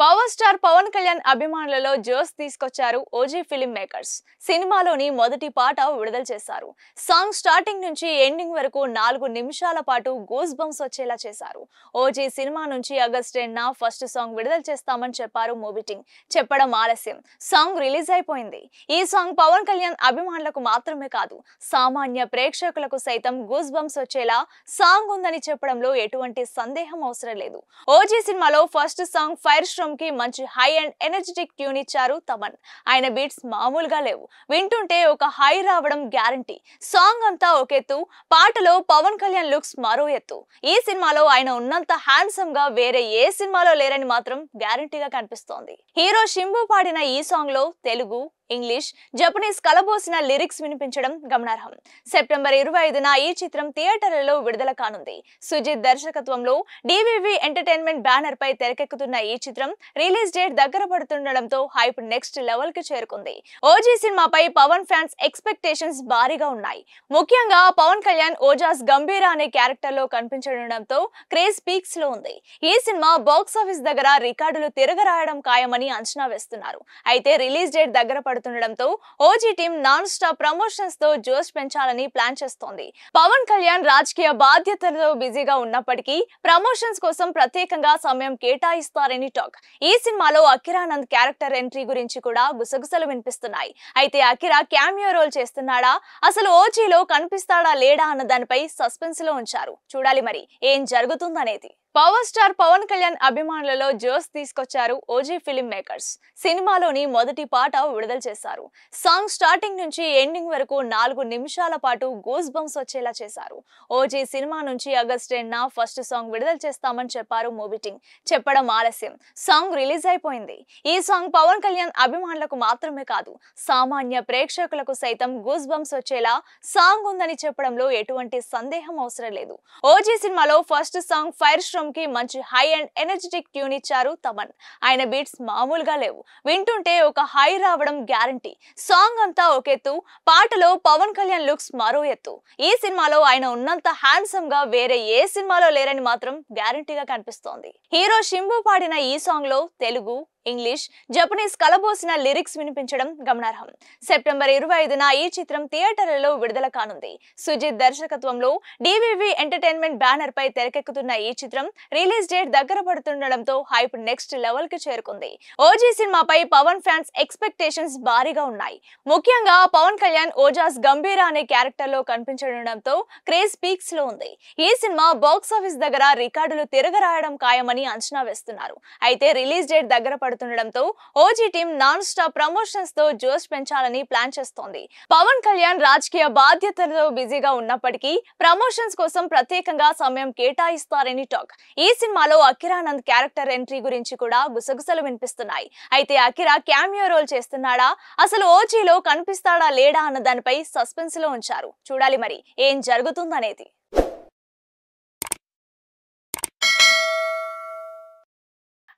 Power star Pawan Kalyan అభిమానులలో జోష్ తీసుకొచ్చారు OG film makers. సినిమాలోని మొదటి పాట విడుదల చేశారు. సాంగ్ స్టార్టింగ్ నుంచి ఎండింగ్ వరకు 4 నిమిషాల పాటు గూస్ బంప్స్ వచ్చేలా చేశారు. ఓజీ సినిమా నుంచి ఆగస్ట్ 10న ఫస్ట్ సాంగ్ విడుదల చేస్తామని చెప్పారు మూవీ టీం. చెప్పడం ఆలస్యం, సాంగ్ రిలీజ్ అయిపోయింది. ఈ సాంగ్ పవన్ కళ్యాణ్ అభిమానులకు మాత్రమే కాదు, సామాన్య ప్రేక్షకులకు సైతం గూస్ బంప్స్ వచ్చేలా సాంగ్ ఉందని చెప్పడంలో ఎటువంటి సందేహం అవసరం లేదు. ఓజీ సినిమాలో ఫస్ట్ సాంగ్ ఫైర్ కి మంచి హై అండ్ ఎనర్జెటిక్ ట్యూన్ ఇచ్చారు తమన్. ఆయన బీట్స్ మామూలుగా లేవు, వింటుంటే ఒక హై రావడం గ్యారంటీ. సాంగ్ అంతా ఒక ఎత్తు, పాటలో పవన్ కళ్యాణ్ లుక్స్ మరో ఎత్తు. ఈ సినిమాలో ఆయన ఉన్నంత హ్యాండ్సమ్ గా వేరే ఏ సినిమాలో లేరని మాత్రం గ్యారంటీగా కనిపిస్తోంది. హీరో శింబు పాడిన ఈ సాంగ్ లో తెలుగు, ఇంగ్లీష్, జపనీస్ కలబోసిన లిరిక్స్ వినిపించడం గమనార్హం. సెప్టెంబర్ 25న ఈ చిత్రం థియేటర్లలో విడుదల కానుంది. సుజిత్ దర్శకత్వంలో డివివి ఎంటర్టైన్మెంట్ బ్యానర్ పై తెరకెక్కుతున్న ఈ చిత్రం రిలీజ్ డేట్ దగ్గర పడుతుండటంతో హైప్ నెక్స్ట్ లెవెల్ కి చేరుకుంది. ఓజీ సినిమాపై పవన్ ఫ్యాన్స్ ఎక్స్పెక్టేషన్స్ భారీగా ఉన్నాయి. ముఖ్యంగా పవన్ కళ్యాణ్ ఓజాస్ గంభీర అనే క్యారెక్టర్ లో కనిపించడంతో క్రేజ్ పీక్స్ లో ఉంది. ఈ సినిమా బాక్స్ ఆఫీస్ దగ్గర రికార్డులు తిరగరాయడం ఖాయమని అంచనా వేస్తున్నారు. అయితే రిలీజ్ డేట్ దగ్గర పడుతుండటంతో OG team non stop promotions తో జోష్ పెంచాలని ప్లాన్ చేస్తోంది. పవన్ కళ్యాణ్ రాజకీయ బాధ్యతలతో బిజీగా ఉన్నప్పటికీ ప్రమోషన్స్ కోసం ప్రత్యేకంగా సమయం కేటాయిస్తారని టాక్. ఈ సినిమాలో అకిరానంద్ క్యారెక్టర్ ఎంట్రీ గురించి కూడా గుసగుసలు వినిపిస్తున్నాయి. అయితే అకిరా క్యామియో రోల్ చేస్తున్నాడా, అసలు ఓజీలో కనిపిస్తాడా లేడా అన్న దానిపై సస్పెన్స్ లో ఉంచారు. చూడాలి మరి ఏం జరుగుతుందనేది. పవర్ స్టార్ పవన్ కళ్యాణ్ అభిమానులలో జోష్ తీసుకొచ్చారు ఓజీ ఫిల్మ్ మేకర్స్. సినిమాలోని మొదటి పాట విడుదల చేశారు. సాంగ్ స్టార్టింగ్ నుంచి ఎండింగ్ వరకు 4 నిమిషాల పాటు గూస్ బంప్స్ వచ్చేలా చేశారు. ఓజీ సినిమా నుంచి ఆగస్ట్ 10న ఫస్ట్ సాంగ్ విడుదల చేస్తామని చెప్పారు మూవీ టీం. చెప్పడం ఆలస్యం, సాంగ్ రిలీజ్ అయిపోయింది. ఈ సాంగ్ పవన్ కళ్యాణ్ అభిమానులకు మాత్రమే కాదు, సామాన్య ప్రేక్షకులకు సైతం గూస్ బంప్స్ వచ్చేలా సాంగ్ ఉందని చెప్పడంలో ఎటువంటి సందేహం అవసరం లేదు. ఓజీ సినిమాలో ఫస్ట్ సాంగ్ ఫైర్ కి మంచి హై అండ్ ఎనర్జెటిక్ ట్యూన్ ఇచ్చారు తమన్. ఆయన బీట్స్ మామూలుగా లేవు, వింటుంటే ఒక హై రావడం గ్యారంటీ. సాంగ్ అంతా ఒక ఎత్తు, పాటలో పవన్ కళ్యాణ్ లుక్స్ మరో ఎత్తు. ఈ సినిమాలో ఆయన ఉన్నంత హ్యాండ్సమ్ గా వేరే ఏ సినిమాలో లేరని మాత్రం గ్యారంటీగా కనిపిస్తోంది. హీరో శింబు పాడిన ఈ సాంగ్ లో తెలుగు, ఇంగ్లీష్, జపనీస్ కలబోసిన లిరిక్స్ వినిపించడం గమనార్హం. సెప్టెంబర్ 25న ఈ చిత్రం థియేటర్లలో విడుదల కానుంది. సుజిత్ దర్శకత్వంలో డివివి ఎంటర్టైన్మెంట్ బ్యానర్ పై తెరకెక్కుతున్న ఈ చిత్రం రిలీజ్ డేట్ దగ్గర పడుతుండటంతో హైప్ నెక్స్ట్ లెవెల్ కి చేరుకుంది. ఓజీ సినిమాపై పవన్ ఫ్యాన్స్ ఎక్స్పెక్టేషన్స్ భారీగా ఉన్నాయి. ముఖ్యంగా పవన్ కళ్యాణ్ ఓజాస్ గంభీర అనే క్యారెక్టర్ లో కనిపించడంతో క్రేజ్ పీక్స్ లో ఉంది. ఈ సినిమా బాక్స్ ఆఫీస్ దగ్గర రికార్డులు తిరగరాయడం ఖాయమని అంచనా వేస్తున్నారు. అయితే రిలీజ్ డేట్ దగ్గర పడుతుండటంతో OG team non stop promotions తో జోష్ పెంచాలని ప్లాన్ చేస్తోంది. పవన్ కళ్యాణ్ రాజకీయ బాధ్యతలతో బిజీగా ఉన్నప్పటికీ ప్రమోషన్స్ కోసం ప్రత్యేకంగా సమయం కేటాయిస్తారని టాక్. ఈ సినిమాలో అకిరానంద్ క్యారెక్టర్ ఎంట్రీ గురించి కూడా గుసగుసలు వినిపిస్తున్నాయి. అయితే అకిరా క్యామియో రోల్ చేస్తున్నాడా, అసలు ఓజీలో కనిపిస్తాడా లేడా అన్న దానిపై సస్పెన్స్ లో ఉంచారు. చూడాలి మరి ఏం జరుగుతుందనేది.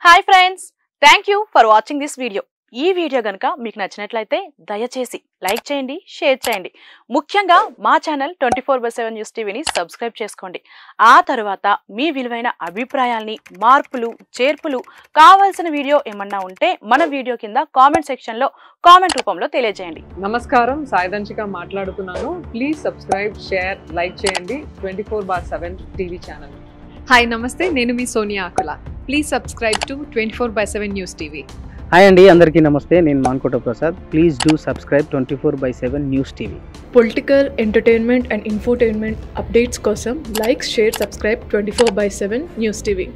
Hi friends, thank you for watching this video. ఈ వీడియో కనుక మీకు నచ్చినట్లయితే దయచేసి లైక్ చేయండి, షేర్ చేయండి. ముఖ్యంగా మా ఛానల్ 24/7 న్యూస్ టీవీని సబ్స్క్రైబ్ చేసుకోండి. ఆ తర్వాత మీ విలువైన అభిప్రాయాల్ని, మార్పులు, చేర్పులు, కావాల్సిన వీడియో ఏమన్నా ఉంటే మన వీడియో కింద కామెంట్ సెక్షన్లో కామెంట్ రూపంలో తెలియజేయండి. నమస్కారం, సాయిదంచిక మాట్లాడుతున్నాను. ప్లీజ్ సబ్స్క్రైబ్, షేర్, లైక్ చేయండి 24/7 టీవీ ఛానల్. హాయ్ నమస్తే, నేను మీ Sonia Akula. Please subscribe to 24/7 news TV. Hi అండి, అందరికీ నమస్తే. నేను Mankota Prasad. Please do subscribe 24/7 news TV. Political, entertainment and infotainment updates కోసం like, share, subscribe 24/7 news TV.